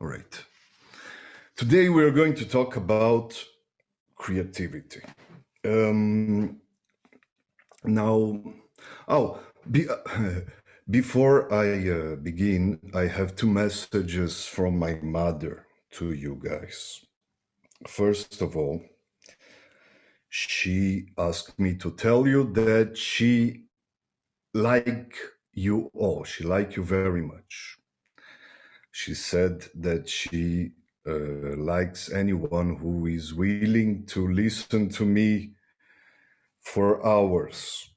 All right. Today we are going to talk about creativity. Before I begin, I have two messages from my mother to you guys. First of all, she asked me to tell you that she like you all. She like you very much. She said that she likes anyone who is willing to listen to me for hours.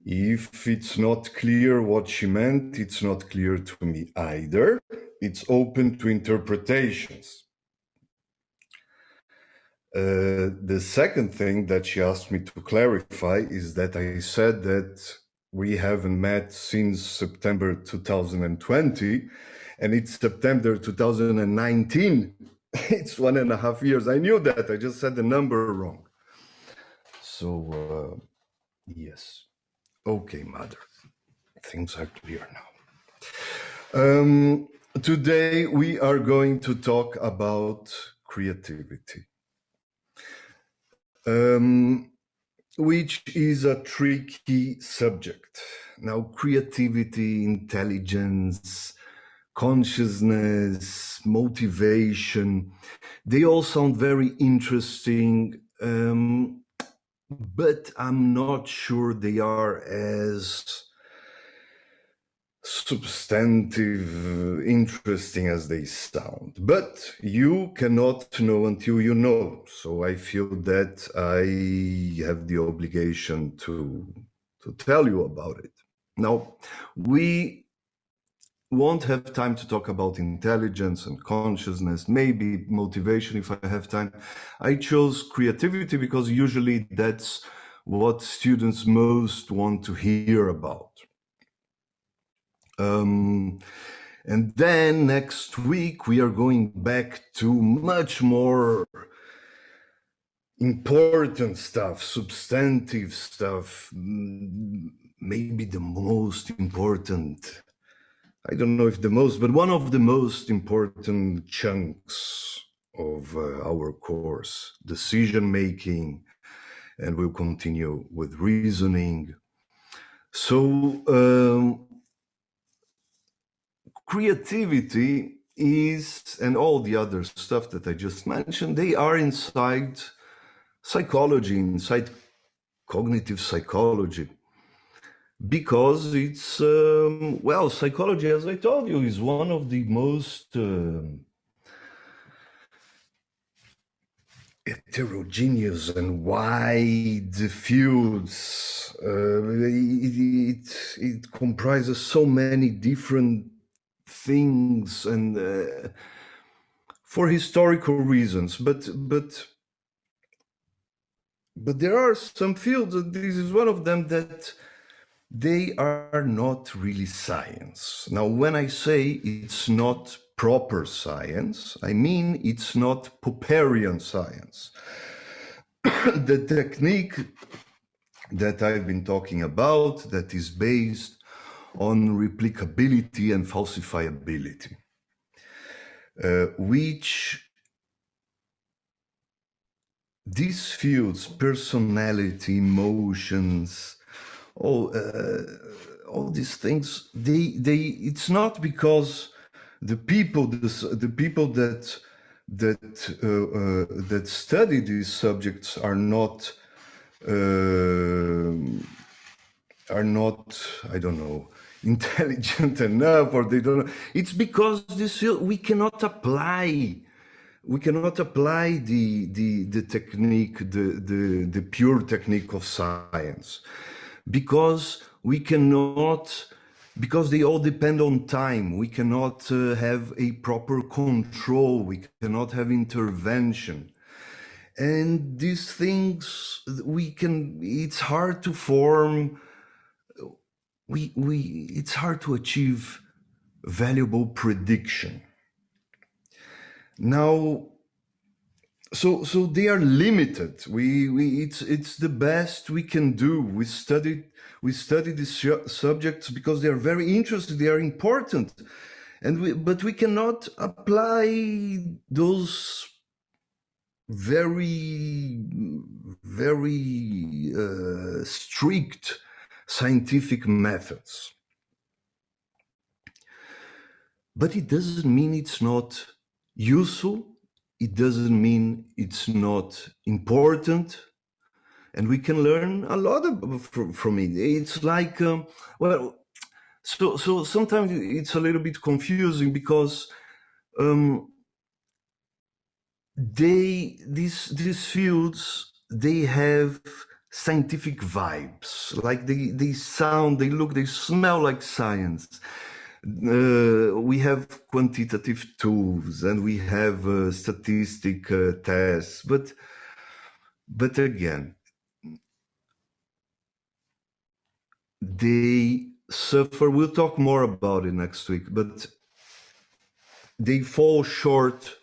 If it's not clear what she meant, it's not clear to me either. It's open to interpretations. The second thing that she asked me to clarify is that I said that we haven't met since September 2020, and it's September 2019. It's 1.5 years. I knew that. I just said the number wrong. So, yes. Okay, mother. Things are clear now. Today, we are going to talk about creativity, which is a tricky subject. Now, creativity, intelligence, consciousness, motivation, they all sound very interesting, but I'm not sure they are as substantive, interesting as they sound. But you cannot know until you know. So I feel that I have the obligation to tell you about it. Now, we won't have time to talk about intelligence and consciousness, maybe motivation if I have time. I chose creativity because usually that's what students most want to hear about. And then next week we are going back to much more important stuff, substantive stuff, maybe the most important, I don't know if the most, but one of the most important chunks of our course, decision making, and we'll continue with reasoning. So creativity is, and all the other stuff that I just mentioned, they are inside psychology, inside cognitive psychology. Because it's, well, psychology, as I told you, is one of the most heterogeneous and wide fields. It comprises so many different things, and for historical reasons. But there are some fields, and this is one of them, that they are not really science. Now, when I say it's not proper science, I mean it's not Popperian science. The technique that I've been talking about, that is based on replicability and falsifiability, which these fields, personality, emotions, all these things, it's not because the people that study these subjects are not I don't know, intelligent enough, or they don't know. It's because this field, we cannot apply the technique, the pure technique of science, because they all depend on time. We cannot have a proper control. We cannot have intervention. And these things, it's hard to form, it's hard to achieve valuable prediction. Now, so they are limited. It's the best we can do. We study these subjects because they are very interesting. They are important, but we cannot apply those very, very strict scientific methods. But it doesn't mean it's not useful. It doesn't mean it's not important. And we can learn a lot from it. It's like, so sometimes it's a little bit confusing because these fields, they have scientific vibes, like they sound, they look, they smell like science. We have quantitative tools and we have statistic tests, but again, they suffer. We'll talk more about it next week, but they fall short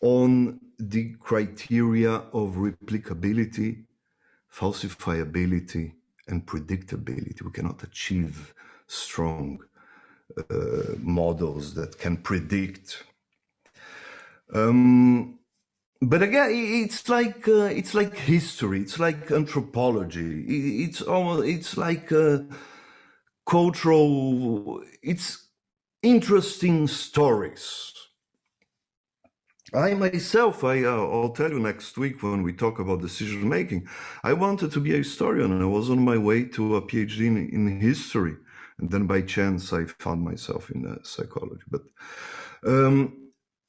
on the criteria of replicability, falsifiability, and predictability. We cannot achieve strong models that can predict. But again, it's like history. It's like anthropology. It's like cultural. It's interesting stories. I myself, I'll tell you next week when we talk about decision making, I wanted to be a historian and I was on my way to a PhD in history. And then by chance, I found myself in psychology. But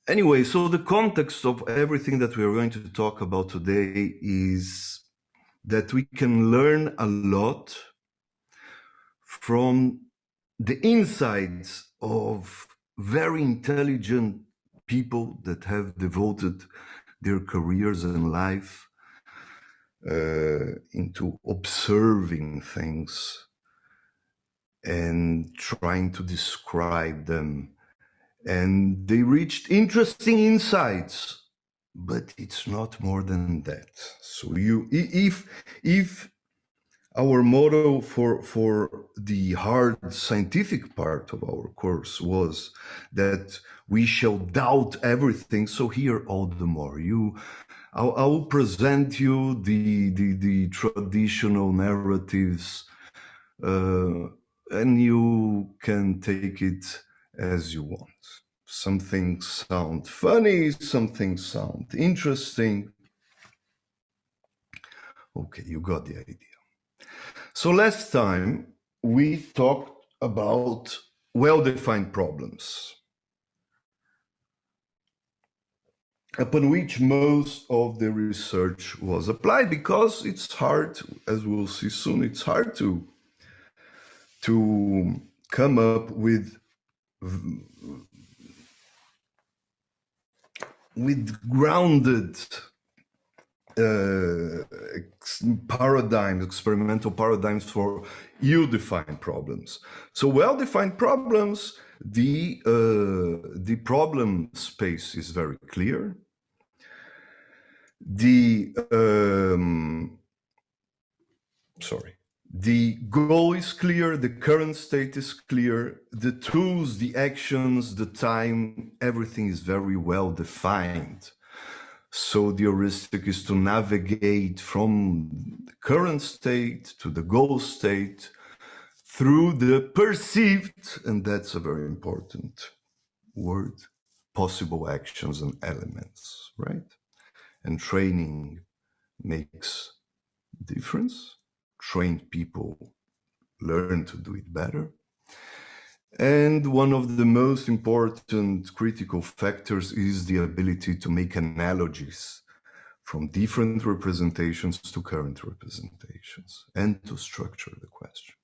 anyway, so the context of everything that we are going to talk about today is that we can learn a lot from the insights of very intelligent people that have devoted their careers and life into observing things and trying to describe them. And they reached interesting insights, but it's not more than that. So if our motto for the hard scientific part of our course was that we shall doubt everything. So here all the more. I will present you the traditional narratives, and you can take it as you want. Some things sound funny, some things sound interesting. Okay, you got the idea. So last time we talked about well-defined problems, upon which most of the research was applied, because it's hard, as we'll see soon, it's hard to come up with grounded experimental paradigms for ill-defined problems. So well-defined problems, the problem space is very clear. The goal is clear, the current state is clear, the tools, the actions, the time, everything is very well defined. So the heuristic is to navigate from the current state to the goal state through the perceived, and that's a very important word, possible actions and elements, right? And training makes difference. Trained people learn to do it better. And one of the most important critical factors is the ability to make analogies from different representations to current representations and to structure the question.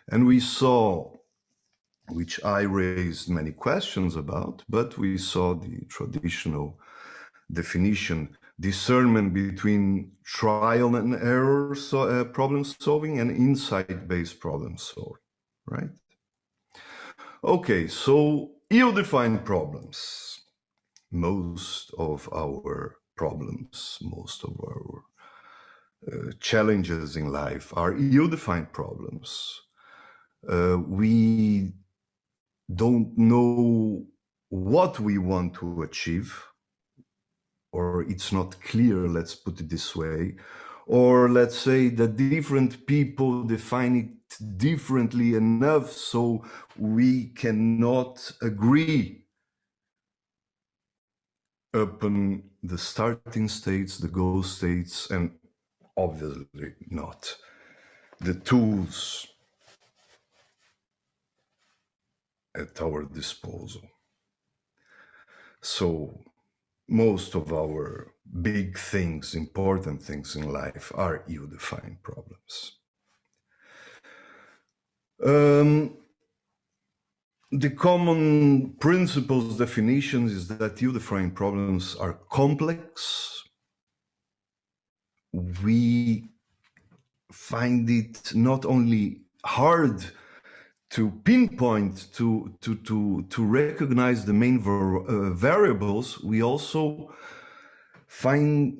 And we saw, which I raised many questions about, but we saw the traditional definition, discernment between trial and error problem solving and insight-based problem solving, right? Okay, so ill-defined problems. Most of our problems, most of our challenges in life are ill-defined problems. We don't know what we want to achieve, or it's not clear, let's put it this way, or let's say that different people define it differently enough so we cannot agree upon the starting states, the goal states, and obviously not the tools at our disposal. So most of our big things, important things in life are you-defined problems. The common principles definition is that you-defined problems are complex. We find it not only hard to pinpoint, to recognize the main variables, we also find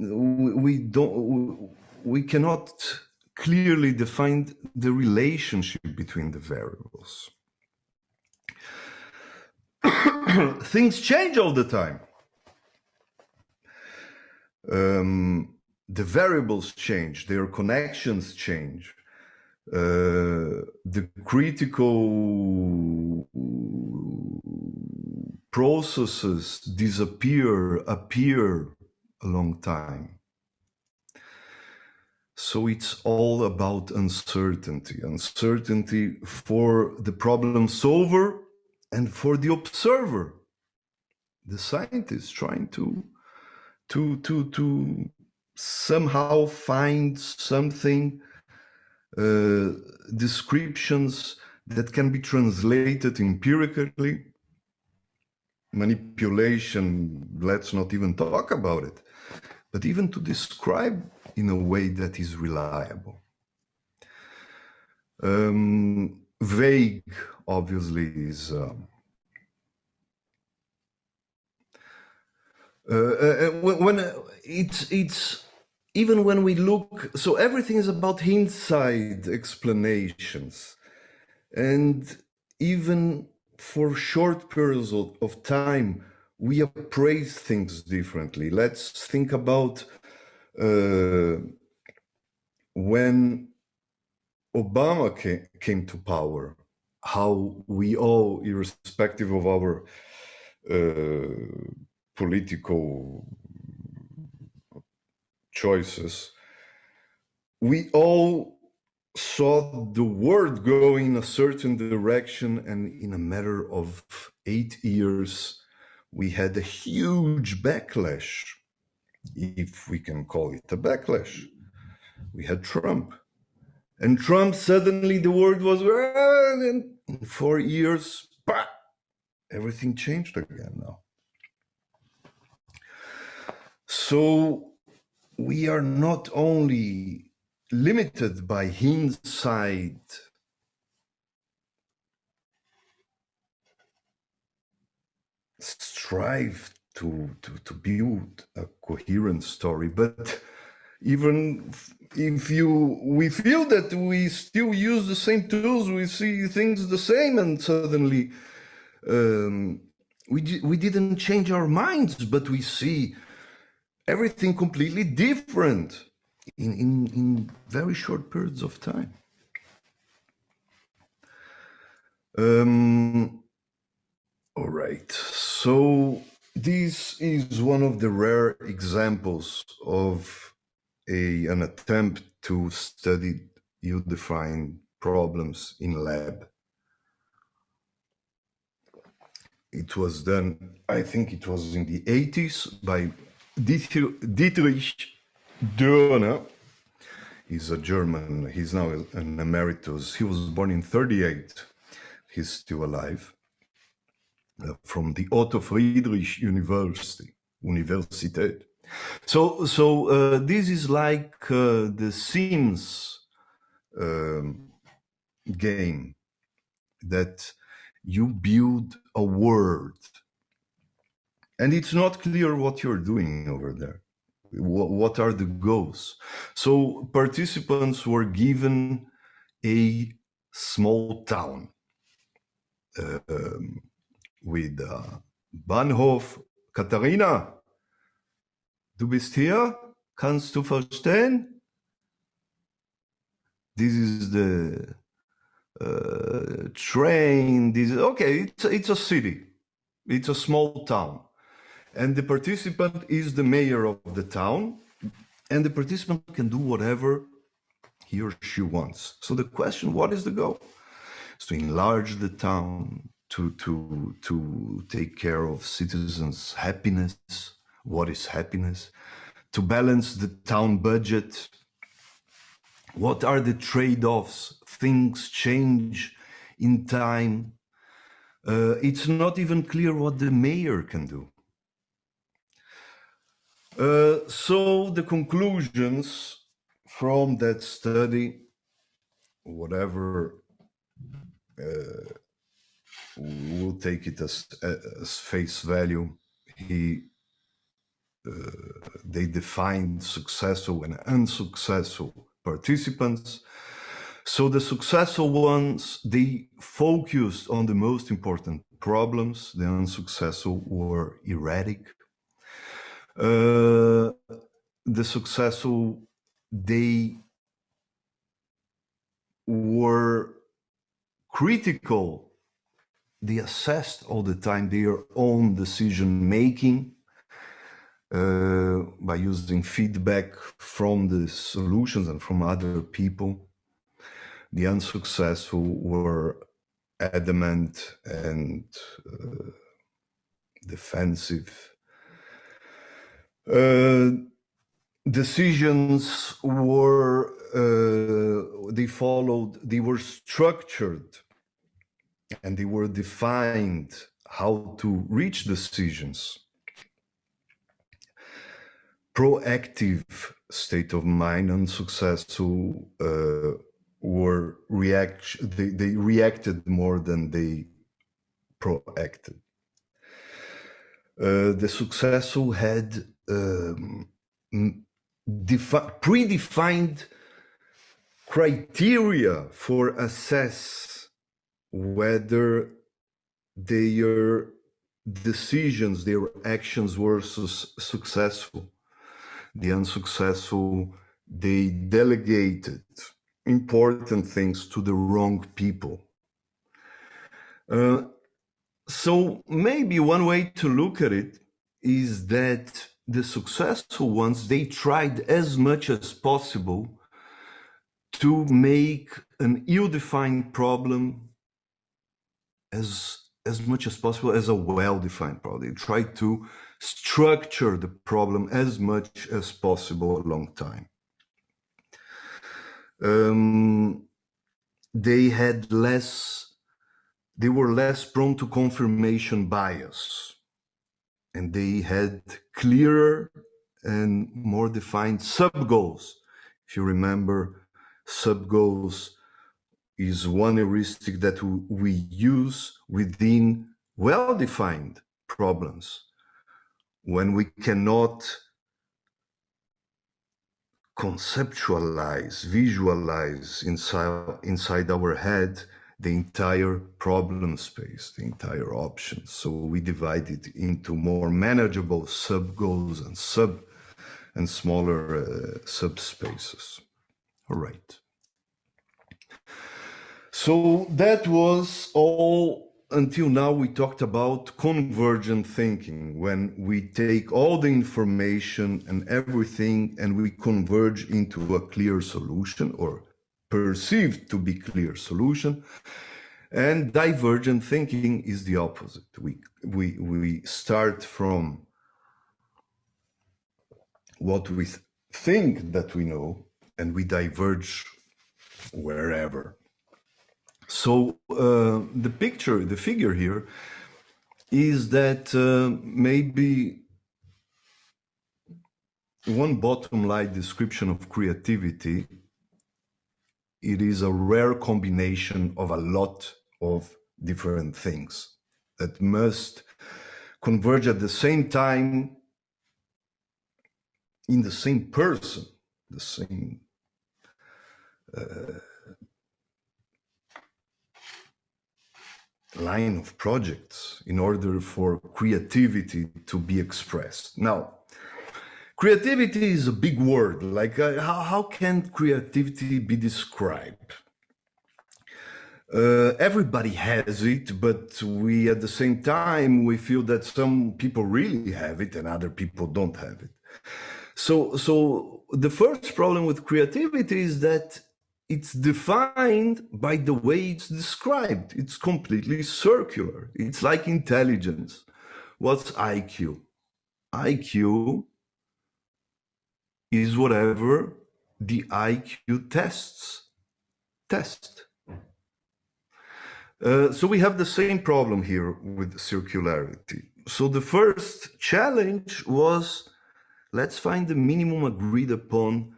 we cannot clearly define the relationship between the variables. Things change all the time. The variables change, their connections change. The critical processes disappear, appear a long time. So it's all about uncertainty. Uncertainty for the problem solver and for the observer, the scientist trying to somehow find something, descriptions that can be translated empirically. Manipulation, let's not even talk about it, but even to describe in a way that is reliable. Vague, obviously, is when it's even when we look, so everything is about hindsight explanations, and even for short periods of time we appraise things differently. Let's think about when Obama came to power, how we all, irrespective of our political choices, we all saw the world go in a certain direction, and in a matter of 8 years, we had a huge backlash, if we can call it a backlash. We had Trump. And Trump, suddenly the world was, and in 4 years, bah, everything changed again now. So we are not only limited by hindsight strive to build a coherent story, but even if we feel that we still use the same tools, we see things the same, and suddenly we didn't change our minds, but we see everything completely different in very short periods of time. All right, so this is one of the rare examples of an attempt to study you-defined problems in lab. It was done, I think it was in the 80s, by Dietrich Dörner. He's a German, he's now an emeritus. He was born in 1938. He's still alive. From the Otto Friedrich Universität. So this is like the Sims game, that you build a world, and it's not clear what you're doing over there. What are the goals? So participants were given a small town, with Bahnhof. Katharina, du bist hier? Kannst du verstehen? This is the train. This is, okay, it's a city. It's a small town. And the participant is the mayor of the town. And the participant can do whatever he or she wants. So the question, what is the goal? It's to enlarge the town, to take care of citizens' happiness. What is happiness? To balance the town budget. What are the trade-offs? Things change in time. It's not even clear what the mayor can do. So the conclusions from that study, whatever, we'll take it as face value. They defined successful and unsuccessful participants. So the successful ones, they focused on the most important problems. The unsuccessful were erratic. The successful, they were critical. They assessed all the time their own decision making by using feedback from the solutions and from other people. The unsuccessful were adamant and defensive. Decisions were, they were structured and they were defined how to reach decisions. Proactive state of mind, unsuccessful were they reacted more than they proacted. The successful had predefined criteria for assess whether their decisions, their actions were successful. The unsuccessful, they delegated important things to the wrong people. So maybe one way to look at it is that the successful ones, they tried as much as possible to make an ill-defined problem as much as possible as a well-defined problem. They tried to structure the problem as much as possible a long time. They were less prone to confirmation bias, and they had clearer and more defined sub-goals. If you remember, sub-goals is one heuristic that we use within well-defined problems. When we cannot conceptualize, visualize inside our head the entire problem space, the entire option. So we divide it into more manageable sub-goals and smaller subspaces. All right. So that was all. Until now, we talked about convergent thinking, when we take all the information and everything and we converge into a clear solution, or perceived to be clear solution. And divergent thinking is the opposite. We start from what we think that we know, and we diverge wherever. So the figure here is that maybe one bottom line description of creativity, it is a rare combination of a lot of different things that must converge at the same time in the same person, the same line of projects in order for creativity to be expressed. Now, creativity is a big word. Like, how can creativity be described? Everybody has it, but we, at the same time, we feel that some people really have it and other people don't have it. So the first problem with creativity is that it's defined by the way it's described. It's completely circular. It's like intelligence. What's IQ? IQ is whatever the IQ test. So we have the same problem here with circularity. So the first challenge was, let's find the minimum agreed upon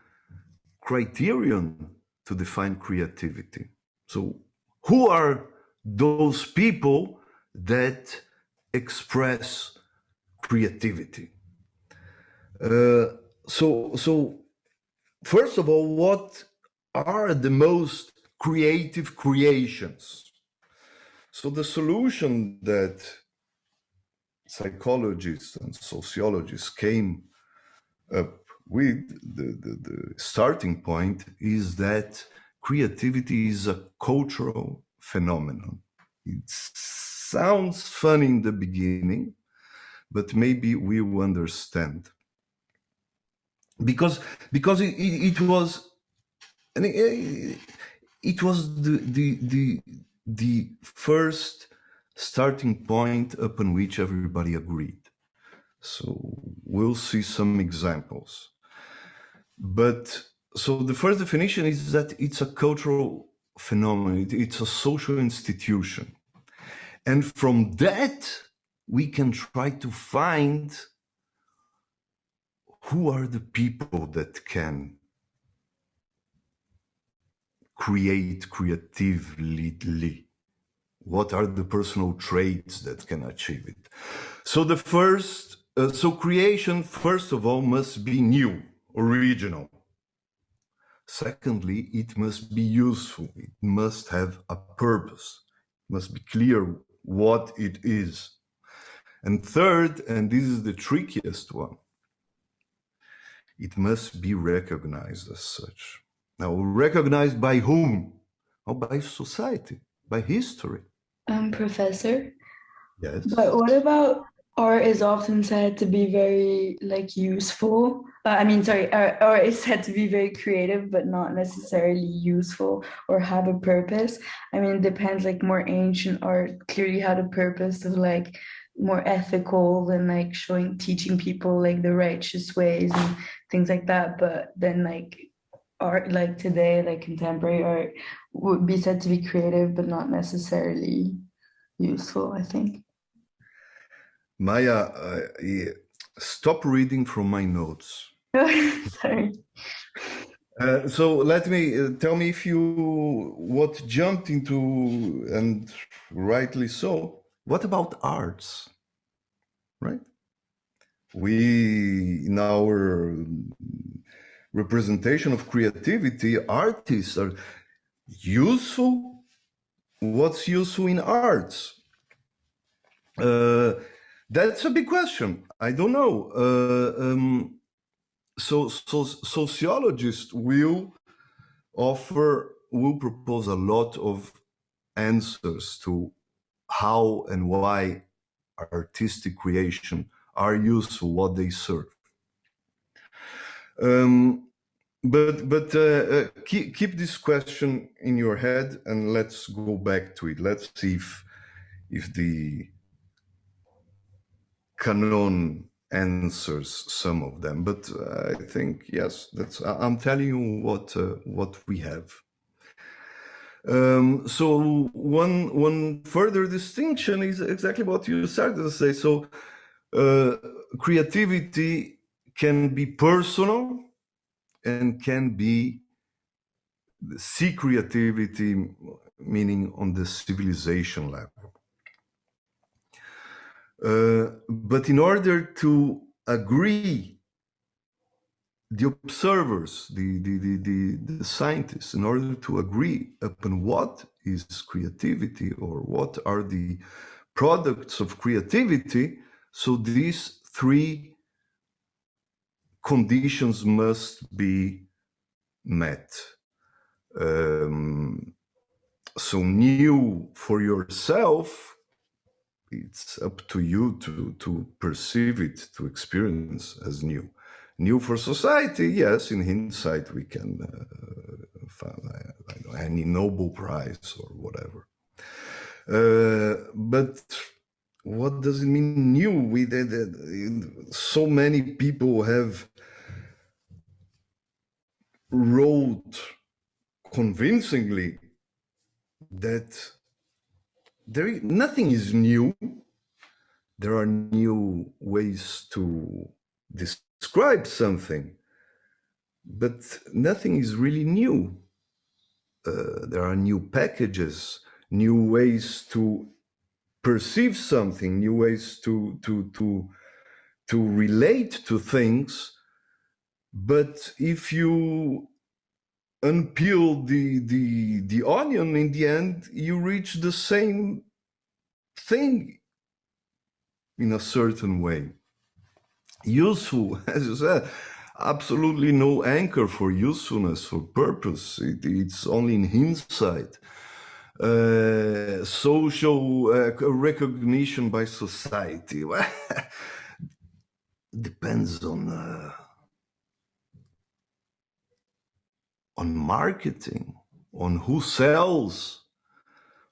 criterion to define creativity. So who are those people that express creativity? So first of all, what are the most creative creations? So the solution that psychologists and sociologists came up with, the starting point, is that creativity is a cultural phenomenon. It sounds funny in the beginning, but maybe we will understand. Because it was the first starting point upon which everybody agreed. So we'll see some examples. But so the first definition is that it's a cultural phenomenon, it's a social institution. And from that, we can try to find who are the people that can create creatively. What are the personal traits that can achieve it? So the first, so creation, first of all, must be new, original. Secondly, it must be useful. It must have a purpose. It must be clear what it is. And third, and this is the trickiest one, it must be recognized as such. Now, recognized by whom? Oh, by society, by history. Professor, Yes. but what about art is often said to be very like useful. Art is said to be very creative, but not necessarily useful or have a purpose. I mean, it depends. Like more ancient art clearly had a purpose of like more ethical and like teaching people like the righteous ways and things like that. But then like art like today, like contemporary art would be said to be creative, but not necessarily useful, I think. Maya, stop reading from my notes. Sorry. So let me tell me if you what jumped into, and rightly so. What about arts? Right? We, in our representation of creativity, artists are useful. What's useful in arts? That's a big question. I don't know. So sociologists will propose a lot of answers to how and why artistic creation are useful, what they serve. But keep this question in your head and let's go back to it. Let's see if the canon answers some of them. But I think yes, I'm telling you what we have. So one further distinction is exactly what you started to say. So creativity can be personal and can be see creativity, meaning on the civilization level. But in order to agree the observers, the scientists, in order to agree upon what is creativity or what are the products of creativity. So these three conditions must be met. So new for yourself, it's up to you to perceive it, to experience as new. New for society, yes, in hindsight we can find I don't know, any Nobel Prize or whatever. But what does it mean new? So many people have wrote convincingly that nothing is new. There are new ways to describe something, but nothing is really new. There are new packages, new ways to perceive something, new ways to relate to things. But if you unpeel the onion, in the end, you reach the same thing in a certain way. Useful, as you said, absolutely no anchor for usefulness, for purpose. It's only in hindsight. Social recognition by society. Depends on marketing, on who sells,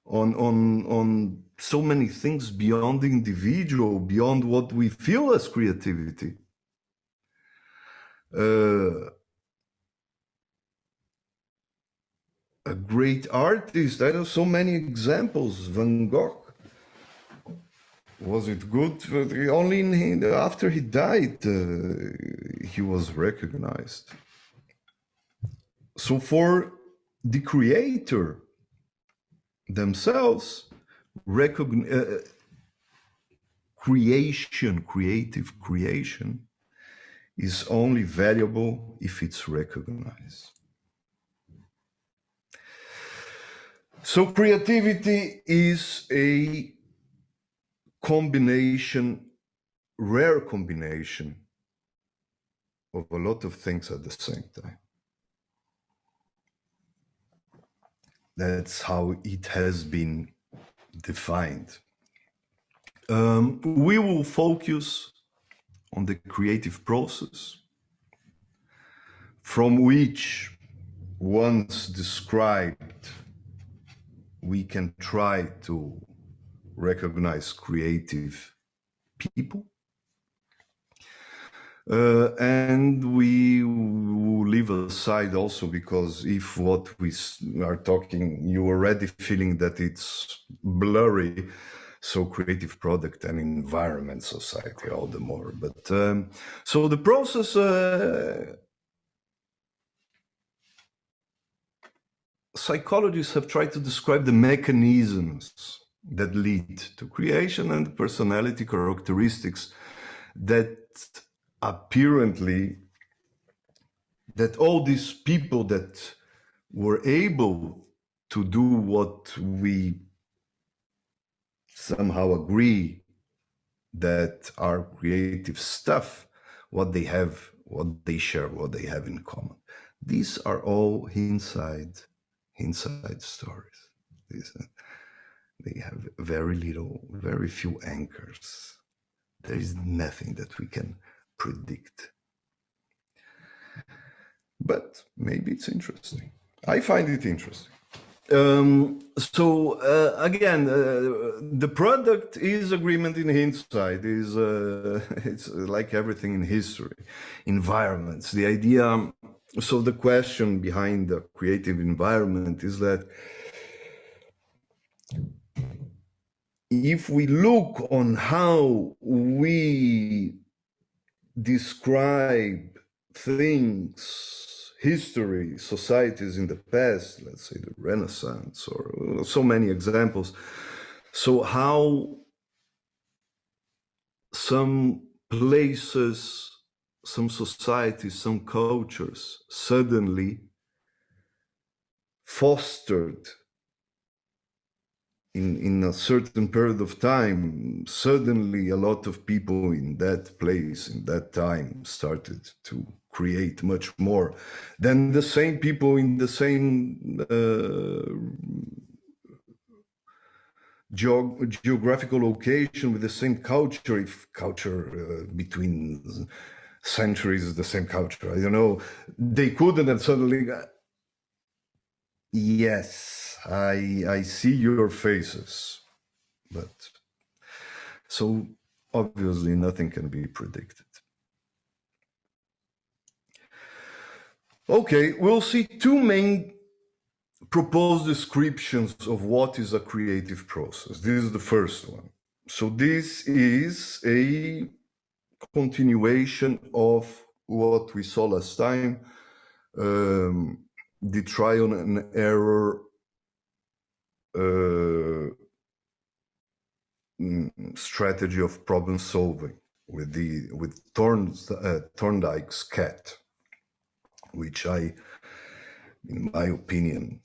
on so many things beyond the individual, beyond what we feel as creativity. A great artist, I know so many examples. Van Gogh, was it good? Only after he died, he was recognized. So for the creator themselves, creative creation is only valuable if it's recognized. So creativity is a combination, rare combination of a lot of things at the same time. That's how it has been defined. We will focus on the creative process, from which, once described, we can try to recognize creative people. And we will leave aside also, because if what we are talking, you're already feeling that it's blurry, so creative product and environment, society, all the more. But so the process, psychologists have tried to describe the mechanisms that lead to creation and personality characteristics that apparently, that all these people that were able to do what we somehow agree that are creative stuff, what they have, what they share, what they have in common. These are all inside stories. They have very few anchors. There is nothing that we can predict. But maybe it's interesting. I find it interesting. Again, the product is agreement in hindsight. It's like everything in history, environments. The idea. So the question behind the creative environment is that if we look on how we describe things, history, societies in the past, let's say the Renaissance, or so many examples. So how some places, some societies, some cultures suddenly fostered in a certain period of time, suddenly a lot of people in that place, in that time, started to create much more than the same people in the same geographical location with the same culture, if culture between centuries is the same culture. I don't know. They couldn't, and suddenly, yes, I see your faces. But so obviously nothing can be predicted. Okay, we'll see two main proposed descriptions of what is a creative process. This is the first one. So this is a continuation of what we saw last time, the trial and error strategy of problem solving with Thorndike's cat, which in my opinion,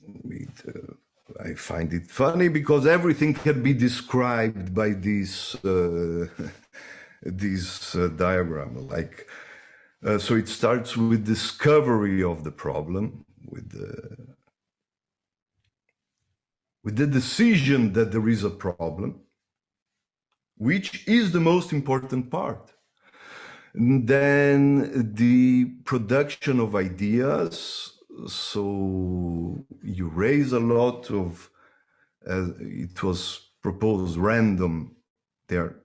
I find it funny because everything can be described by this diagram. Like, so it starts with discovery of the problem, with the decision that there is a problem, which is the most important part. And then the production of ideas. So you raise a lot of, it was proposed random there.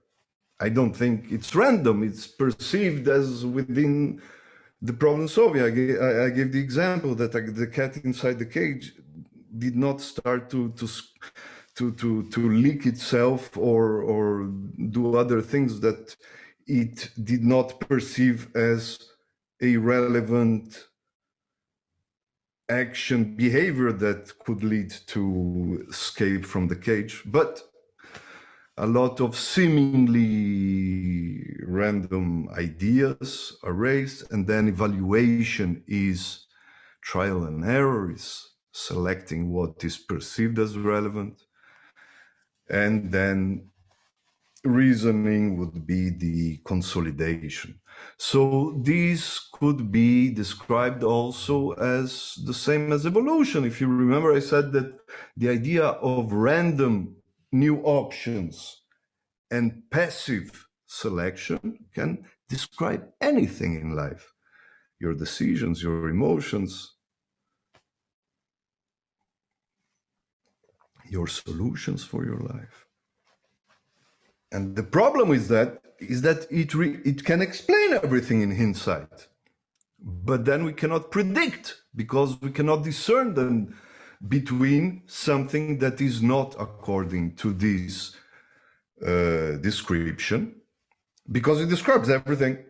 I don't think it's random. It's perceived as within the problem solving. I gave the example that the cat inside the cage did not start to lick itself or do other things that it did not perceive as a relevant action behavior that could lead to escape from the cage, but a lot of seemingly random ideas are raised, and then evaluation is trial and error, is selecting what is perceived as relevant, and then reasoning would be the consolidation. So these could be described also as the same as evolution. If you remember, I said that the idea of random new options and passive selection can describe anything in life. Your decisions, your emotions, your solutions for your life. And the problem is that it can explain everything in hindsight, but then we cannot predict because we cannot discern them between something that is not according to this description, because it describes everything.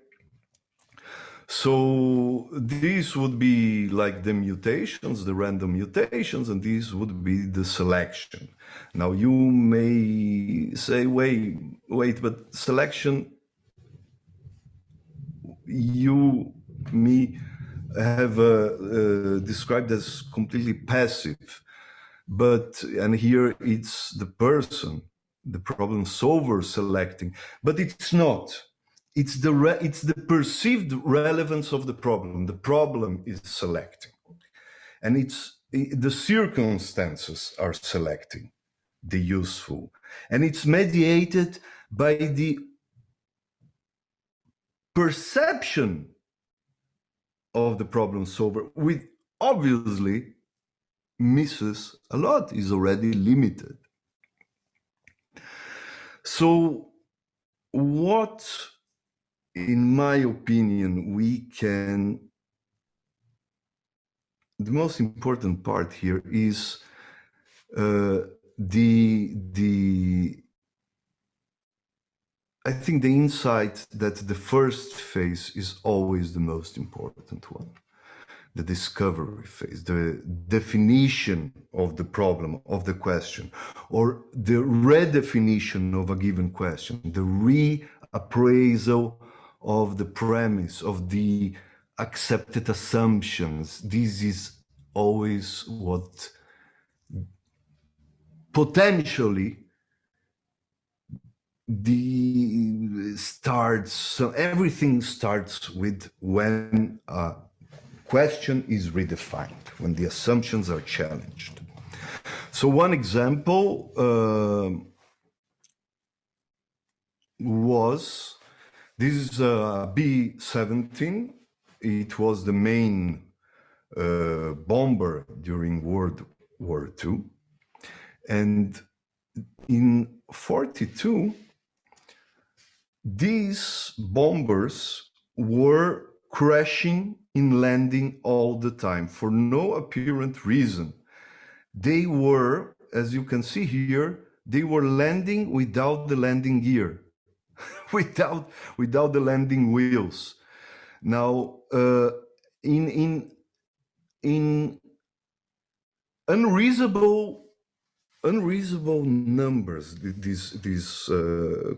So these would be like the mutations, the random mutations, and these would be the selection. Now you may say, wait, but selection, me have described as completely passive, and here it's the person, the problem solver selecting, but it's not. It's the perceived relevance of the problem. The problem is selecting, and it's the circumstances are selecting the useful, and it's mediated by the perception of the problem solver, with obviously misses a lot, is already limited. So what, in my opinion, the most important part here is I think the insight that the first phase is always the most important one. The discovery phase, the definition of the problem, of the question, or the redefinition of a given question, the reappraisal of the premise, of the accepted assumptions. This is always what potentially so everything starts with when a question is redefined, when the assumptions are challenged. So one example was, this is B-17. It was the main bomber during World War II. And in 1942, these bombers were crashing and landing all the time for no apparent reason. They were, as you can see here, they were landing without the landing gear, without the landing wheels. Now, in unreasonable numbers, these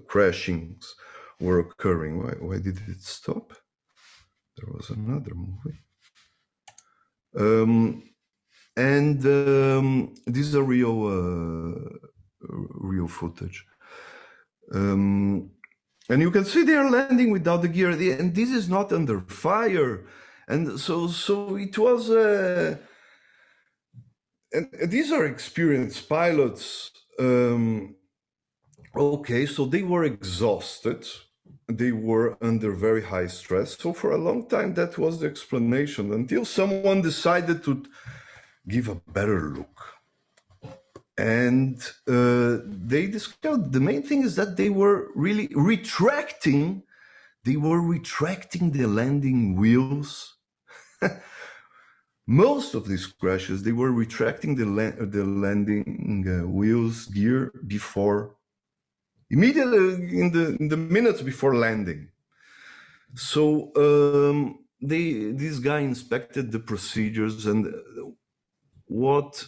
crashings were occurring. Why did it stop? There was another movie. This is a real footage. And you can see they are landing without the gear, and this is not under fire. And so it was and these are experienced pilots. Okay, so they were exhausted. They were under very high stress. So for a long time, that was the explanation, until someone decided to give a better look. And they discovered the main thing is that they were really retracting. They were retracting the landing wheels. Most of these crashes, they were retracting the landing wheels gear before, immediately in the minutes before landing. So this guy inspected the procedures, and what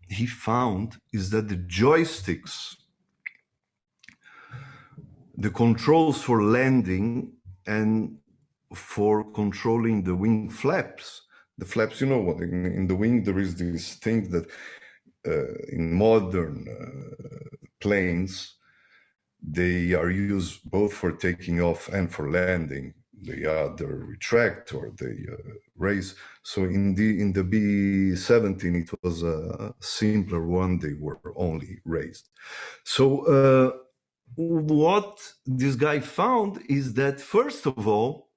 he found is that the joysticks, the controls for landing and for controlling the wing flaps, the flaps, you know what, in the wing there is this thing that in modern planes, they are used both for taking off and for landing. They either retract or they raise. So in the B-17, it was a simpler one. They were only raised. So what this guy found is that, first of all,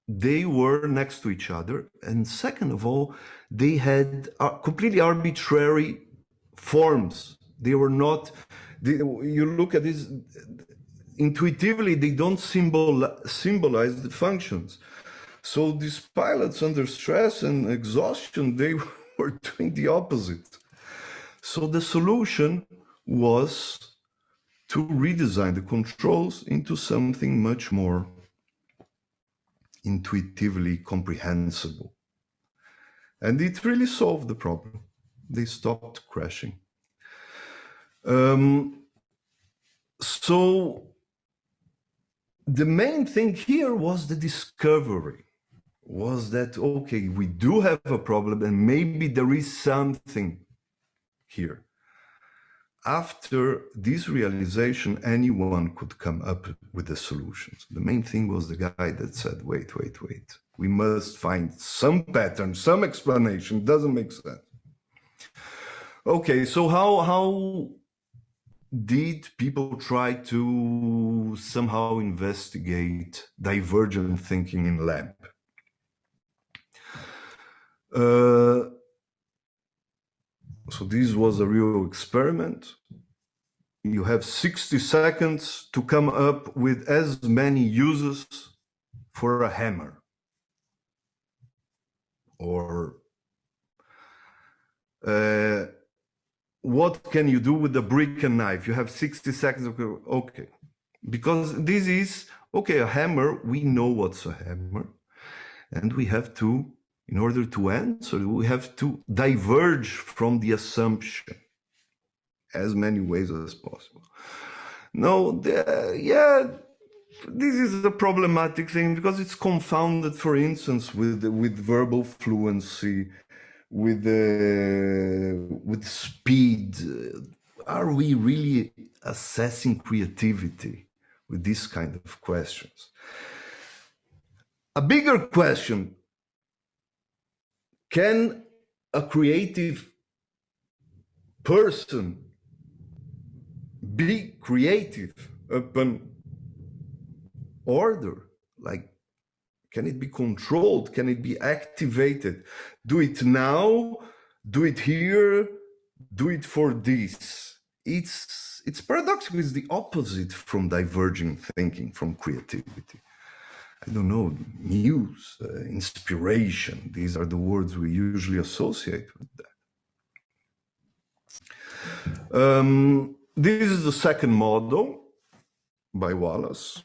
they were next to each other. And second of all, they had completely arbitrary forms. They were not, you look at this, intuitively, they don't symbolize the functions. So these pilots under stress and exhaustion, they were doing the opposite. So the solution was to redesign the controls into something much more intuitively comprehensible. And it really solved the problem. They stopped crashing. So the main thing here was the discovery, was that, okay, we do have a problem and maybe there is something here. After this realization, anyone could come up with the solutions. The main thing was the guy that said, wait. We must find some pattern, some explanation. It doesn't make sense. Okay, so how did people try to somehow investigate divergent thinking in lab? So this was a real experiment. You have 60 seconds to come up with as many uses for a hammer. Or what can you do with a brick and knife? You have 60 seconds. Okay. Because this is, okay, a hammer, we know what's a hammer. And we have to, in order to answer, we have to diverge from the assumption as many ways as possible. No, yeah, this is a problematic thing because it's confounded, for instance, with verbal fluency, with speed. Are we really assessing creativity with these kind of questions? A bigger question: can a creative person be creative upon order? Like, can it be controlled? Can it be activated? Do it now, do it here, do it for this. It's paradoxical. It's the opposite from divergent thinking, from creativity. I don't know, muse, inspiration. These are the words we usually associate with that. This is the second model by Wallace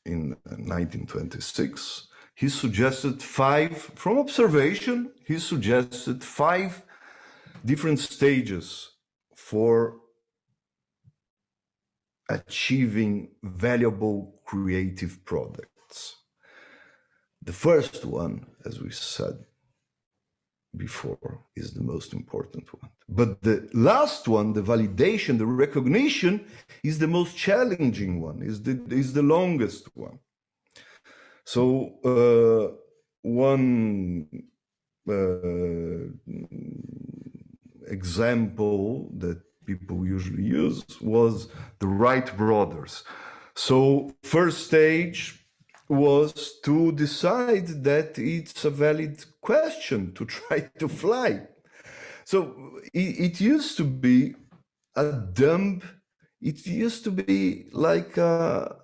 in 1926. He suggested from observation, he suggested 5 different stages for achieving valuable creative products. The first one, as we said before, is the most important one. But the last one, the validation, the recognition, is the most challenging one, is the longest one. So one example that people usually use was the Wright Brothers. So first stage was to decide that it's a valid question to try to fly. So it used to be a dumb, it used to be like a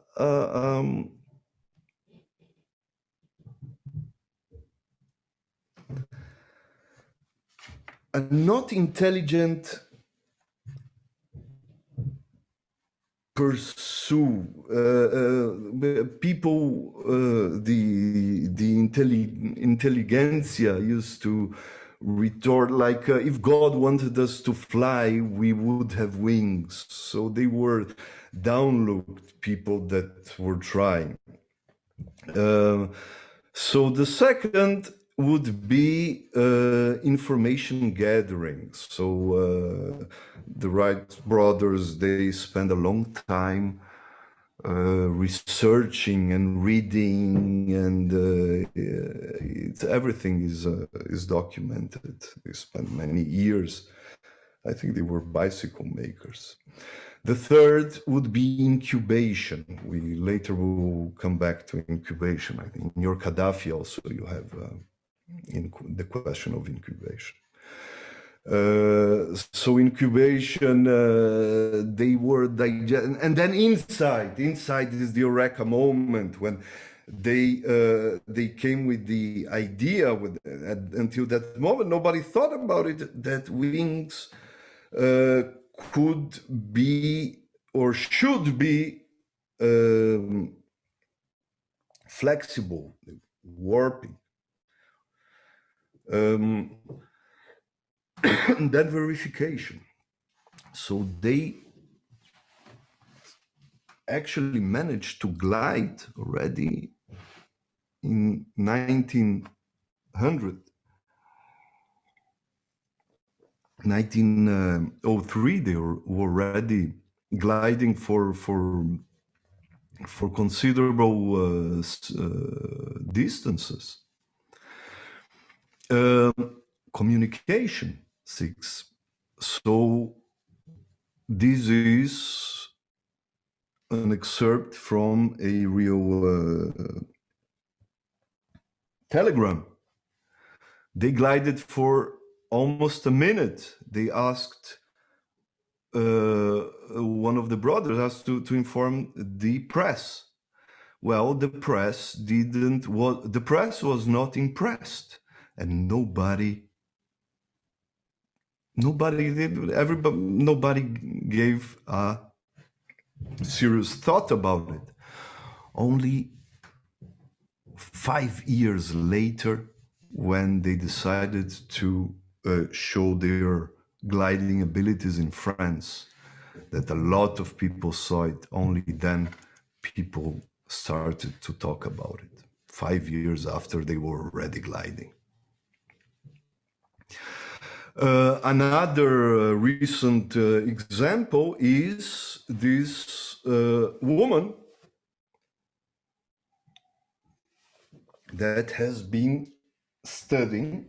not intelligent pursue people, the intelligentsia used to retort like, if God wanted us to fly, we would have wings. So they were downlooked people that were trying. So the second would be information gathering. So the Wright brothers, they spend a long time researching and reading, and everything is documented. They spent many years. I think they were bicycle makers. The third would be incubation. We later will come back to incubation. I think in your Gaddafi also you have the question of incubation. So incubation, they were digesting, and then insight is the eureka moment when they came with the idea. Until that moment, nobody thought about it, that wings could be or should be flexible, warping. That verification. So they actually managed to glide already in 1903. They were already gliding for considerable distances. Communication 6. So this is an excerpt from a real telegram. They glided for almost a minute. They asked, one of the brothers asked to inform the press. Well, the press was not impressed, and nobody gave a serious thought about it. Only 5 years later, when they decided to show their gliding abilities in France, that a lot of people saw it, only then people started to talk about it, 5 years after they were already gliding. Another recent example is this woman that has been studying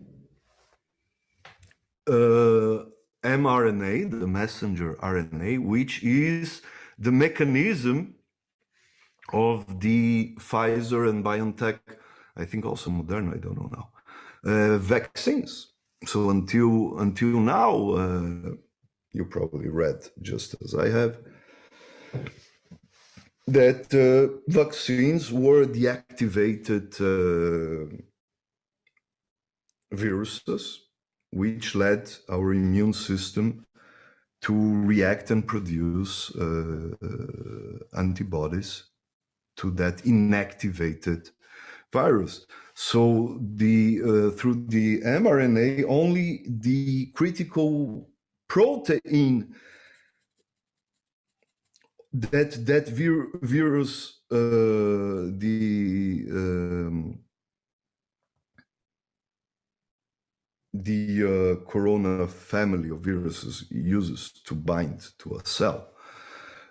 mRNA, the messenger RNA, which is the mechanism of the Pfizer and BioNTech, I think also Moderna, I don't know now, vaccines. So until now, you probably read just as I have, that vaccines were deactivated viruses, which led our immune system to react and produce antibodies to that inactivated virus. So through the mRNA, only the critical protein that virus, the corona family of viruses uses to bind to a cell.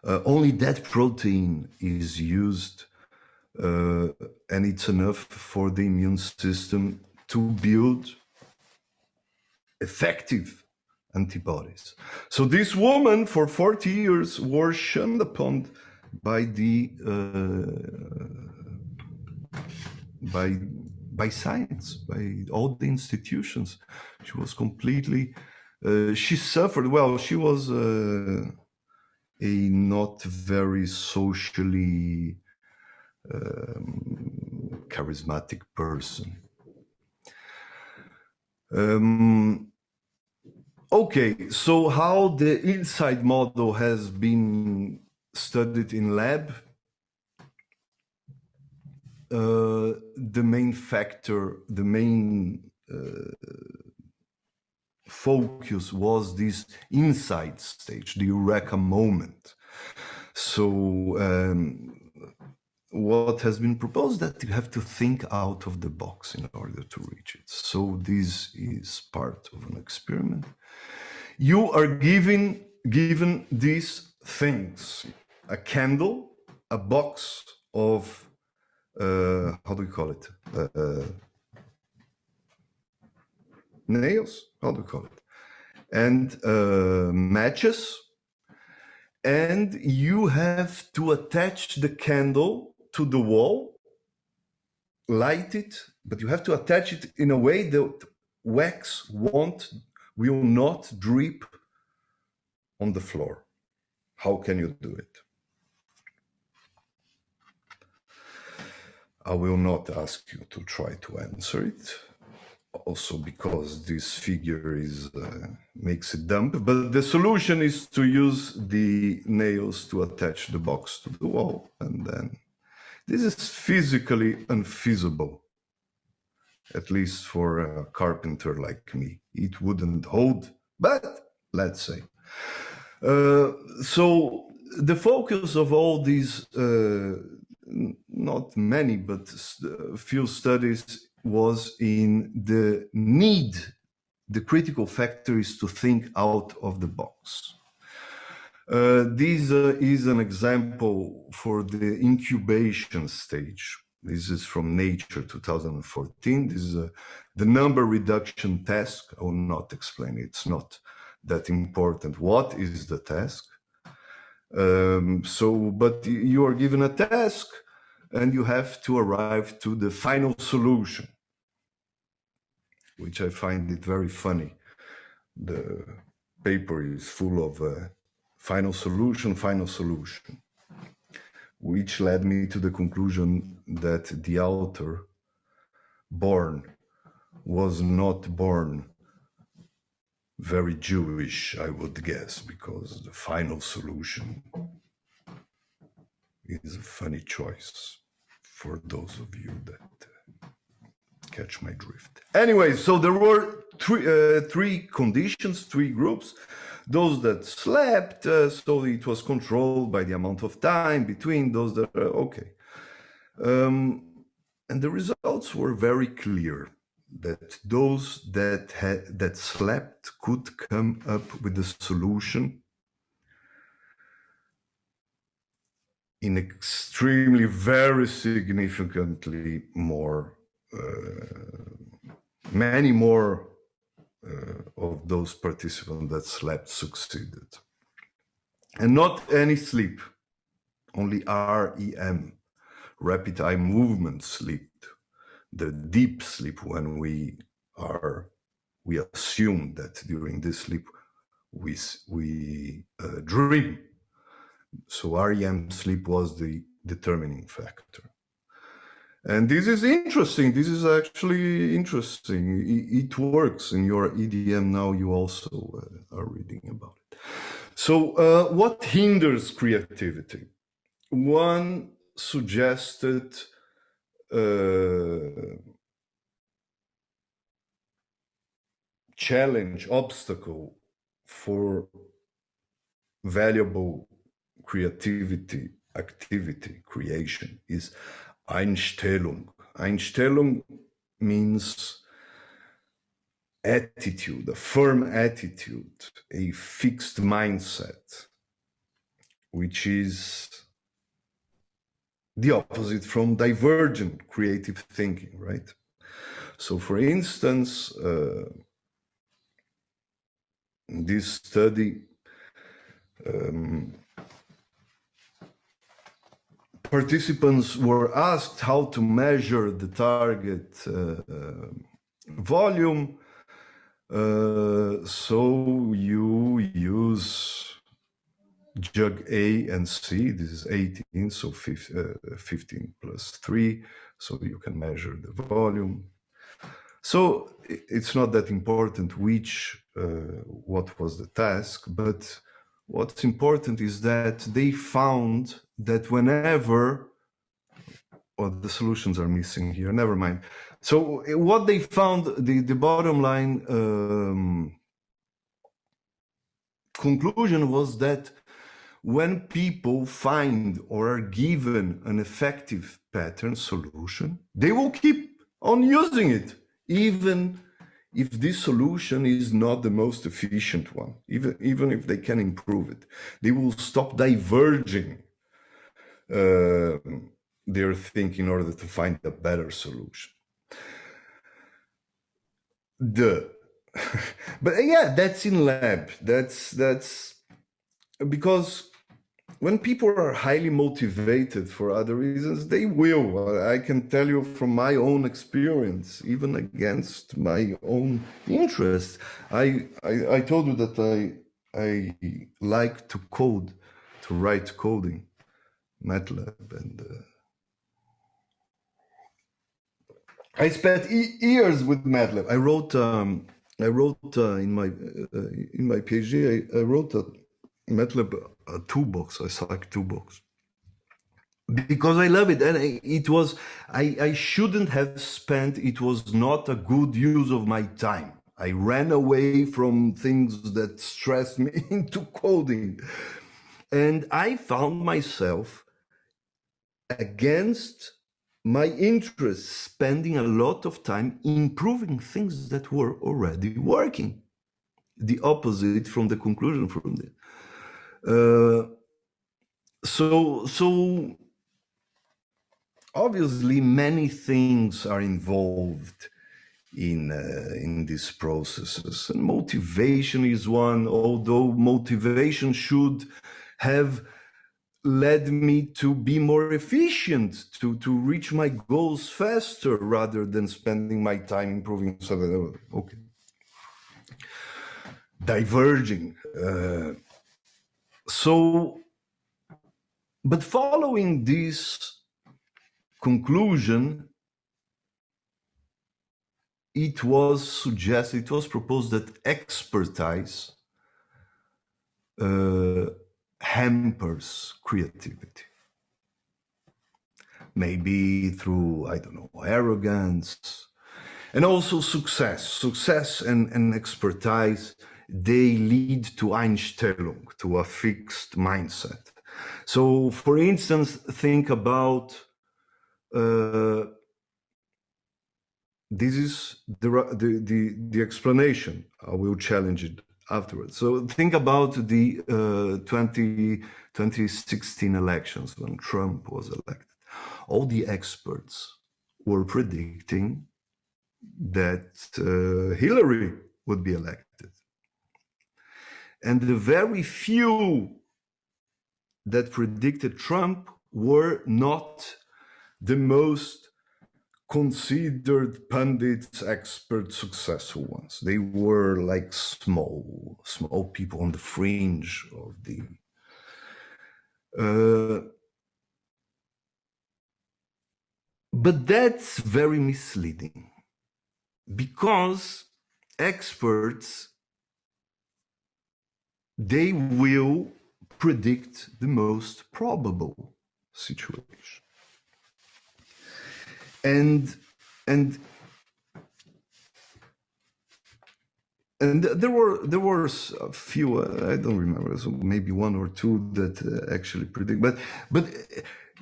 Only that protein is used, and it's enough for the immune system to build effective antibodies. So this woman for 40 years was shunned upon by science, by all the institutions. She was completely, she suffered. Well, she was a not very socially charismatic person. Okay, so how the inside model has been studied in lab, the main factor, the main focus was this inside stage, the eureka moment. So what has been proposed that you have to think out of the box in order to reach it. So this is part of an experiment. You are given these things: a candle, a box of how do we call it? Nails? How do we call it? And matches. And you have to attach the candle to the wall, light it, but you have to attach it in a way that wax will not drip on the floor. How can you do it? I will not ask you to try to answer it, also because this figure makes it dumb, but the solution is to use the nails to attach the box to the wall, and then this is physically unfeasible, at least for a carpenter like me. It wouldn't hold, but let's say. So the focus of all these, not many, but few studies, was in the need. The critical factor is to think out of the box. This is an example for the incubation stage. This is from Nature 2014. This is the number reduction task. I will not explain it. It's not that important. What is the task? But you are given a task and you have to arrive to the final solution, which I find it very funny. The paper is full of final solution, which led me to the conclusion that the author was not born very Jewish, I would guess, because the final solution is a funny choice for those of you that catch my drift. Anyway, so there were three conditions, three groups. Those that slept, so it was controlled by the amount of time between those that okay. And the results were very clear, that those that slept could come up with a solution in extremely, very significantly more, many more of those participants that slept succeeded. And not any sleep, only REM, rapid eye movement sleep, the deep sleep when we assume that during this sleep we dream. So REM sleep was the determining factor. And this is interesting. This is actually interesting. It works in your EDM now. You also are reading about it. So what hinders creativity? One suggested challenge, obstacle for valuable creativity, activity, creation is Einstellung. Einstellung means attitude, a firm attitude, a fixed mindset, which is the opposite from divergent creative thinking, right? So, for instance, in this study, participants were asked how to measure the target volume. So you use jug A and C. This is 18, so 15 plus 3. So you can measure the volume. So it's not that important what was the task, but what's important is that they found that whenever, the solutions are missing here, never mind. So what they found, the bottom line conclusion was that when people find or are given an effective pattern solution, they will keep on using it, even if this solution is not the most efficient one, even if they can improve it. They will stop diverging their thinking in order to find a better solution. But yeah, that's in lab. That's because when people are highly motivated for other reasons, they will. I can tell you from my own experience, even against my own interests. I told you that I like to code, to write coding, MATLAB, and I spent years with MATLAB. I wrote in my PhD. I wrote a MATLAB toolbox, a Slack toolbox, because I love it, and it was I shouldn't have spent. It was not a good use of my time. I ran away from things that stressed me into coding, and I found myself against my interest spending a lot of time improving things that were already working. The opposite from the conclusion from this. So obviously many things are involved in these processes, and motivation is one, although motivation should have led me to be more efficient, to reach my goals faster rather than spending my time improving something. Okay. Diverging. But following this conclusion, it was proposed that expertise hampers creativity. Maybe through, I don't know, arrogance, and also success and expertise, they lead to Einstellung, to a fixed mindset. So, for instance, think about this is the explanation. I will challenge it afterwards. So think about the 2016 elections when Trump was elected. All the experts were predicting that Hillary would be elected. And the very few that predicted Trump were not the most considered pundits, experts, successful ones. They were like small people on the fringe of the but that's very misleading, because experts, they will predict the most probable situation. And there were a few, I don't remember, so maybe one or two that actually predict. But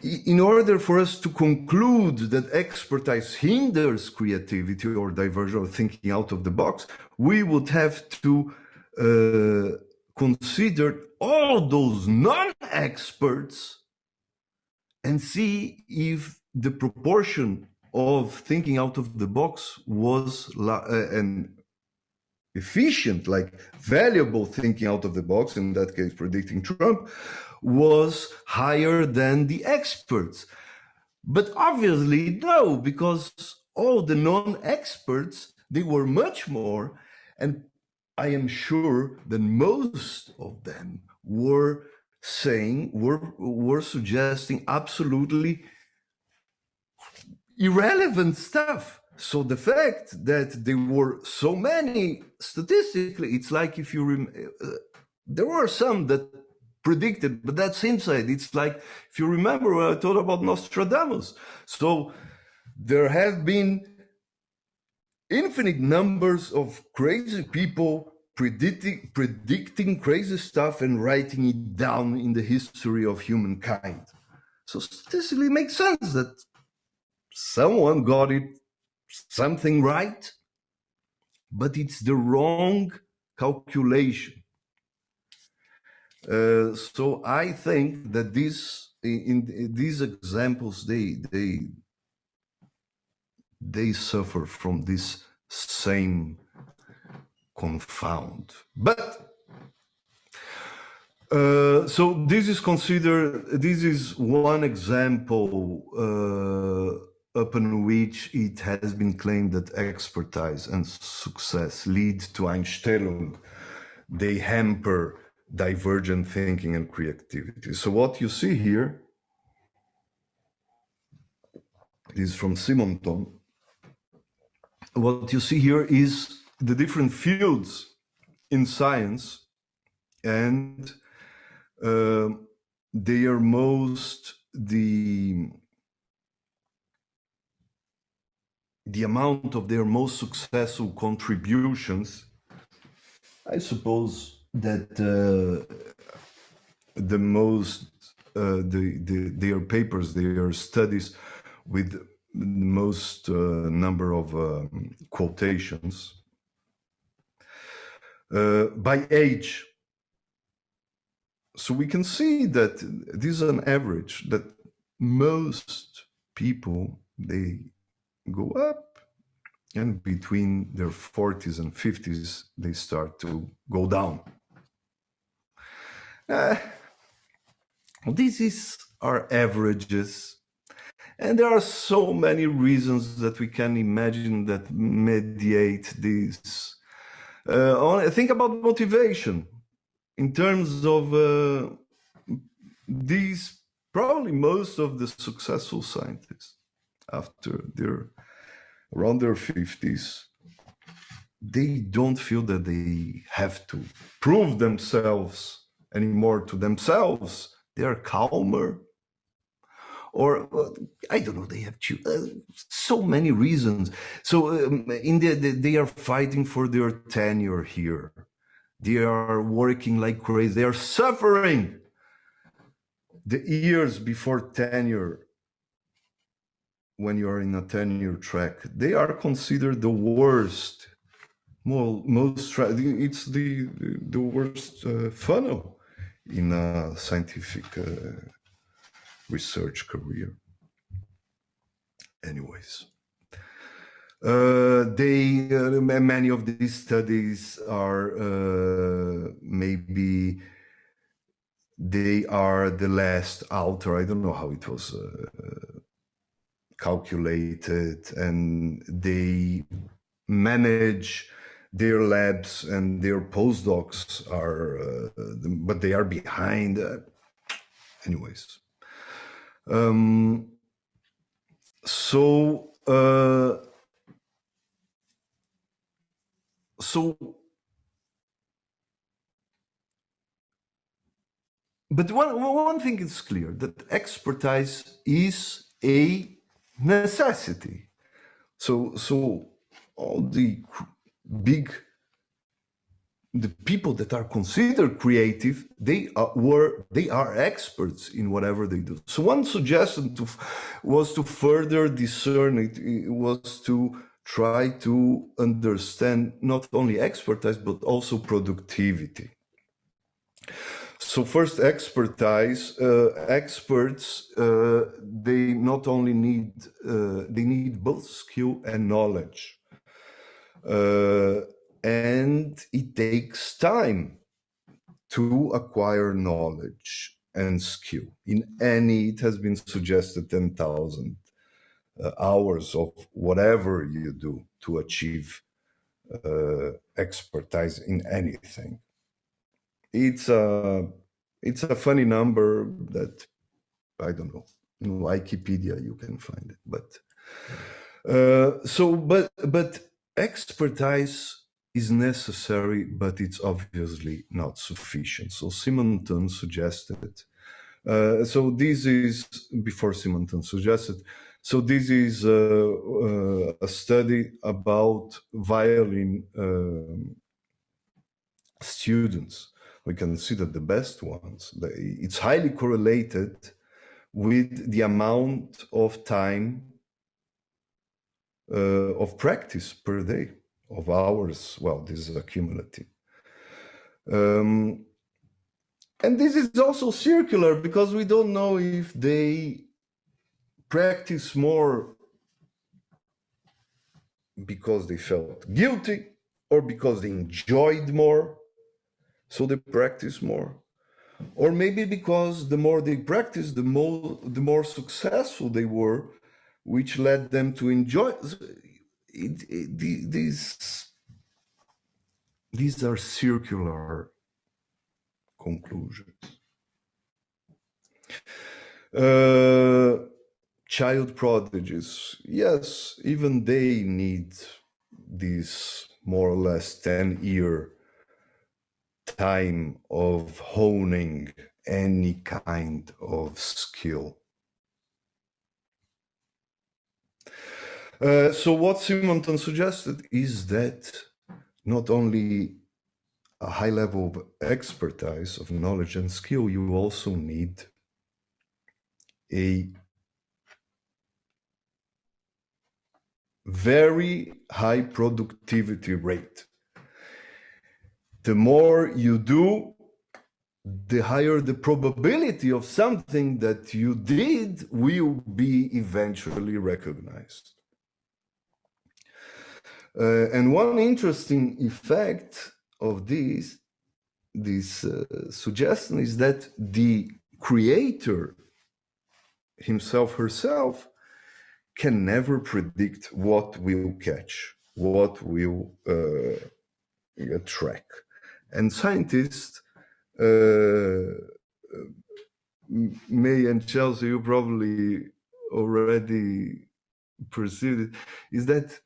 in order for us to conclude that expertise hinders creativity or diversion or thinking out of the box, we would have to consider all those non-experts and see if the proportion of thinking out of the box was and efficient, like valuable thinking out of the box, in that case predicting Trump, was higher than the experts. But obviously no, because all the non-experts, they were much more, and I am sure that most of them were suggesting absolutely irrelevant stuff. So the fact that there were so many, statistically, it's like if you there were some that predicted, but that's inside. It's like, if you remember what I told about Nostradamus. So there have been infinite numbers of crazy people predicting crazy stuff and writing it down in the history of humankind. So statistically, it makes sense that someone got something right, but it's the wrong calculation. So I think that in these examples, they suffer from this same confound. But so this is one example upon which it has been claimed that expertise and success lead to Einstellung. They hamper divergent thinking and creativity. So what you see here, this is from Simonton. What you see here is the different fields in science, and they are most the amount of their most successful contributions. I suppose that the most their papers, their studies with the most number of quotations by age. So we can see that this is an average, that most people, they go up, and between their 40s and 50s, they start to go down. These are averages, and there are so many reasons that we can imagine that mediate this. Think about motivation. In terms of these, probably most of the successful scientists, after around their 50s, they don't feel that they have to prove themselves anymore to themselves. They are calmer, or I don't know, they have so many reasons. So they are fighting for their tenure here. They are working like crazy. They are suffering the years before tenure. when you are in a tenure track, they are considered the worst. It's the worst funnel in a scientific research career. Anyways, many of these studies are maybe they are the last out, or I don't know how it was calculated, and they manage their labs and their postdocs are, but they are behind. Anyways, so but one thing is clear, that expertise is a necessity. So all the people that are considered creative, they are experts in whatever they do. So one suggestion was to further discern it. It was to try to understand not only expertise but also productivity. So first, expertise. Experts, they not only need they need both skill and knowledge. And it takes time to acquire knowledge and skill. It has been suggested 10,000 hours of whatever you do to achieve expertise in anything. It's a funny number that I don't know. In Wikipedia you can find it, but but expertise is necessary, but it's obviously not sufficient. So Simonton suggested. So this is before Simonton suggested. So this is a study about violin students. We can see that the best ones, it's highly correlated with the amount of time of practice per day, of hours. Well, this is accumulative. And this is also circular, because we don't know if they practice more because they felt guilty or because they enjoyed more, so they practice more. Or maybe because the more they practice, the more successful they were, which led them to enjoy. These are circular conclusions. Child prodigies, yes, even they need this more or less 10-year time of honing any kind of skill. So what Simonton suggested is that not only a high level of expertise, of knowledge and skill, you also need a very high productivity rate. The more you do, the higher the probability of something that you did will be eventually recognized. And one interesting effect of this suggestion is that the creator himself, herself, can never predict what will catch, what will attract. And scientists, May and Chelsea, you probably already perceived it, is that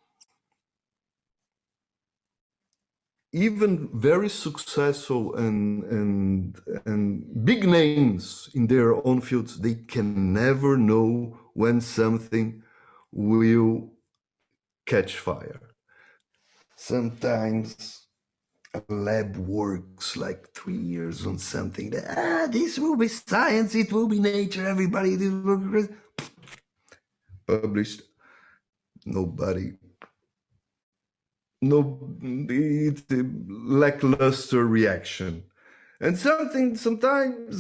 even very successful and big names in their own fields, they can never know when something will catch fire. Sometimes a lab works like 3 years on something that, this will be science, it will be nature, everybody, published. Nobody. No, it's a lackluster reaction. And sometimes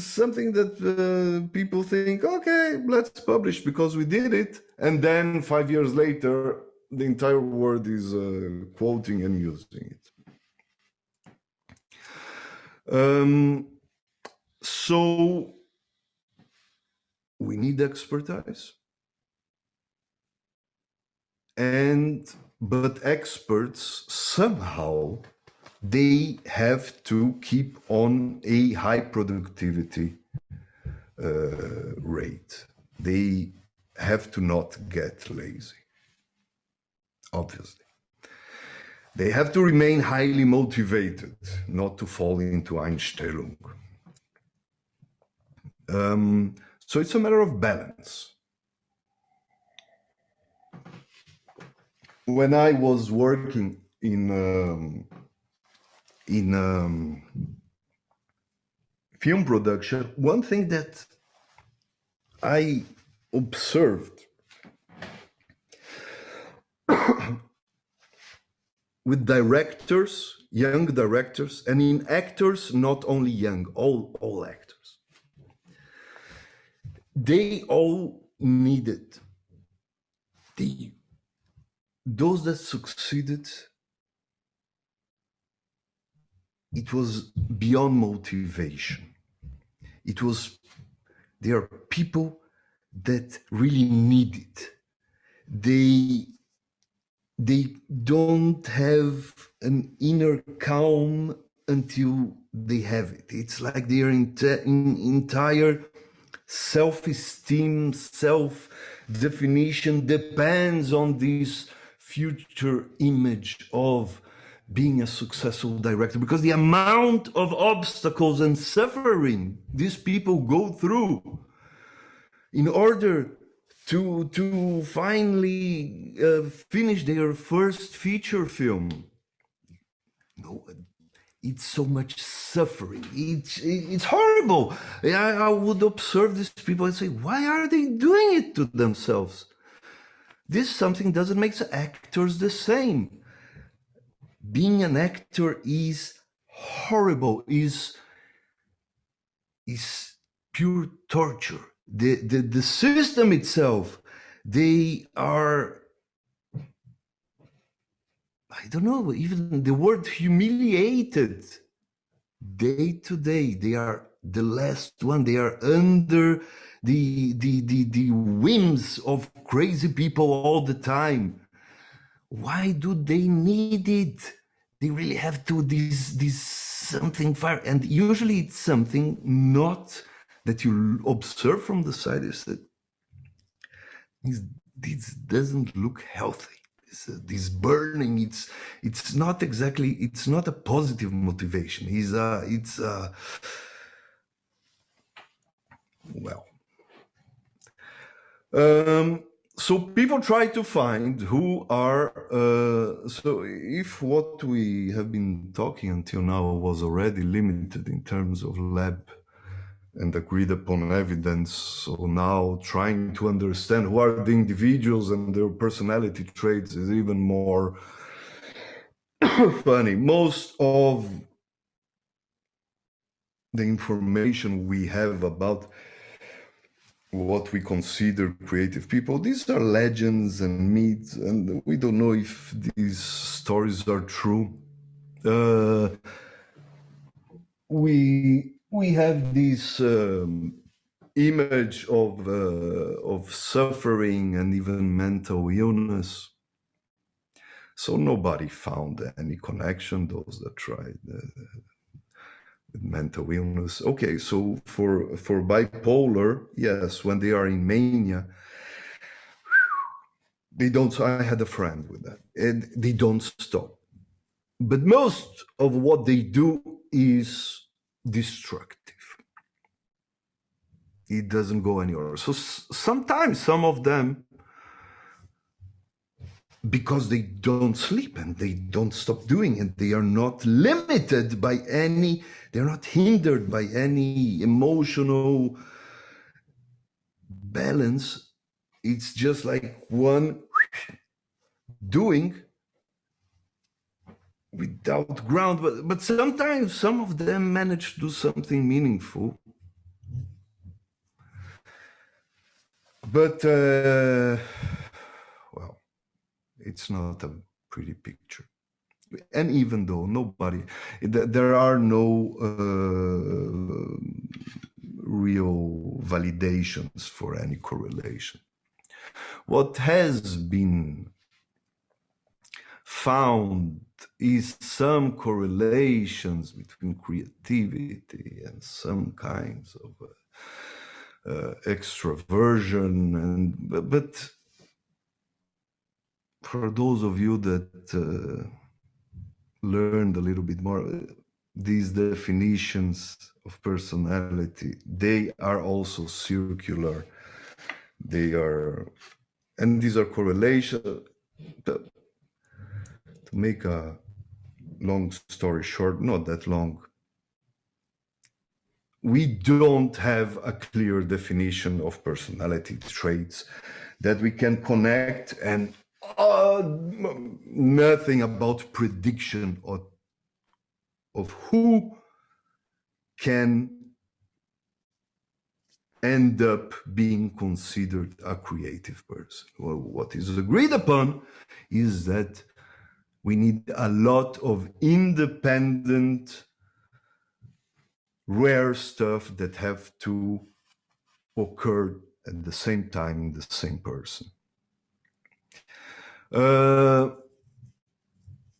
something that people think, okay, let's publish because we did it. And then 5 years later, the entire world is quoting and using it. So we need expertise. But experts somehow, they have to keep on a high productivity rate. They have to not get lazy, obviously. They have to remain highly motivated, not to fall into Einstellung. So it's a matter of balance. When I was working in film production, one thing that I observed with directors, young directors, and in actors, not only young, all actors, they all needed, those that succeeded, it was beyond motivation. It was, there are people that really need it. They don't have an inner calm until they have it. It's like their entire self-esteem, self-definition depends on this future image of being a successful director, because the amount of obstacles and suffering these people go through in order to finally finish their first feature film. It's so much suffering. It's horrible. I would observe these people and say, why are they doing it to themselves? This something doesn't make the actors the same. Being an actor is horrible, is pure torture. The system itself, they are, I don't know, even the word humiliated day to day. They are the last one. They are under the whims of crazy people all the time. Why do they need it? They really have to this something fire, and usually it's something not that you observe from the side, is that this doesn't look healthy. This burning, it's not exactly, it's not a positive motivation. So people try to find who are, so if what we have been talking until now was already limited in terms of lab and agreed upon evidence, so now trying to understand who are the individuals and their personality traits is even more funny. Most of the information we have about what we consider creative people, these are legends and myths, and we don't know if these stories are true. We have this image of suffering and even mental illness. So nobody found any connection, those that tried with mental illness. Okay, so for bipolar, yes, when they are in mania, they don't, I had a friend with that, and they don't stop. But most of what they do is destructive. It doesn't go anywhere. So sometimes some of them, because they don't sleep and they don't stop doing it, they are not limited by any, they're not hindered by any emotional balance. it's just like one doing without ground, but sometimes some of them manage to do something meaningful. But well, it's not a pretty picture. And even though there are no real validations for any correlation. What has been found is some correlations between creativity and some kinds of extroversion, but for those of you that learned a little bit more, these definitions of personality, they are also circular. They are, and these are correlations. To make a long story short, not that long, we don't have a clear definition of personality traits that we can connect, and nothing about prediction of who can end up being considered a creative person. Well, what is agreed upon is that we need a lot of independent, rare stuff that have to occur at the same time in the same person.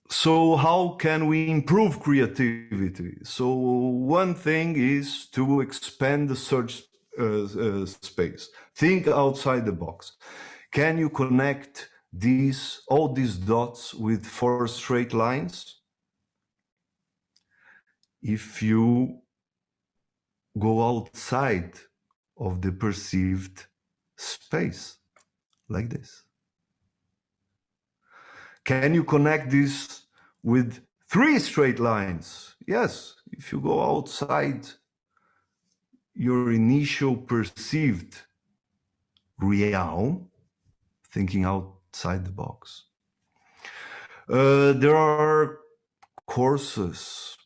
So how can we improve creativity? So one thing is to expand the search space. Think outside the box. Can you connect all these dots with 4 straight lines? If you go outside of the perceived space, like this. Can you connect this with 3 straight lines? Yes, if you go outside your initial perceived realm, thinking outside the box. There are courses,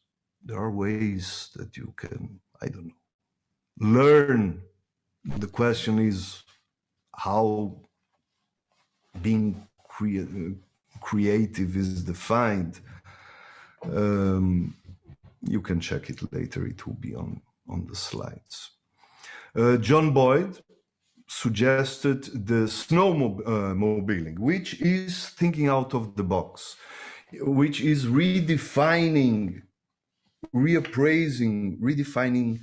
there are ways that you can, I don't know, learn. The question is how being creative is defined. You can check it later, it will be on the slides. John Boyd suggested the snowmobiling, which is thinking out of the box, which is redefining, reappraising, redefining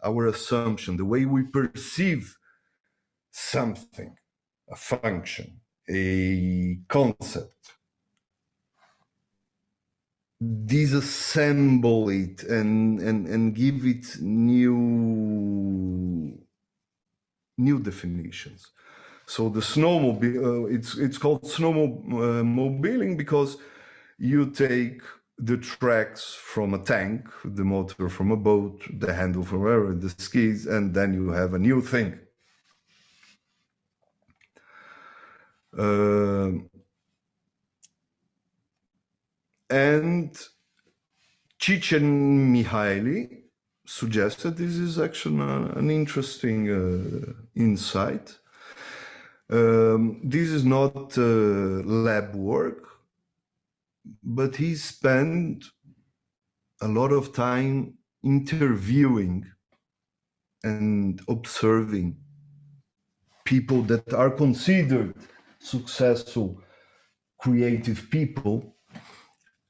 our assumption, the way we perceive something, a function, a concept. Disassemble it and give it new definitions. So the snowmobile, it's called snowmobiling because you take the tracks from a tank, the motor from a boat, the handle from wherever, the skis, and then you have a new thing. And Csikszentmihalyi suggested this is actually an interesting insight. This is not lab work, but he spent a lot of time interviewing and observing people that are considered successful, creative people,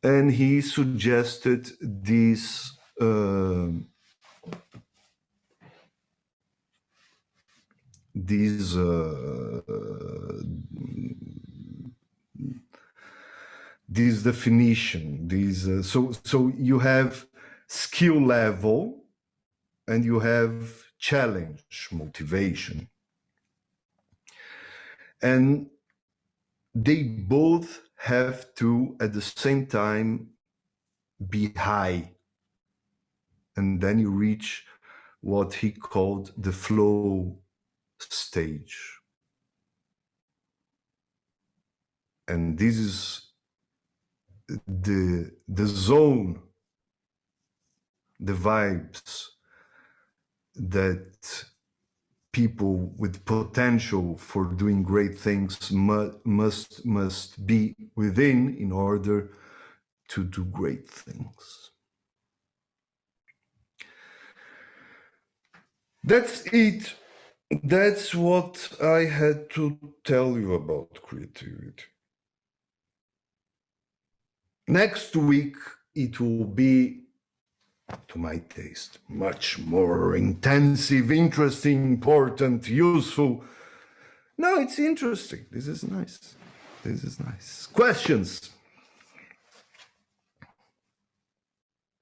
and he suggested this this definition, so you have skill level and you have challenge, motivation, and they both have to at the same time be high, and then you reach what he called the flow stage. And this is the zone, the vibes that people with potential for doing great things must be within in order to do great things. That's it. That's what I had to tell you about creativity. Next week, it will be, to my taste, much more intensive, interesting, important, useful. No, it's interesting. This is nice. This is nice. Questions?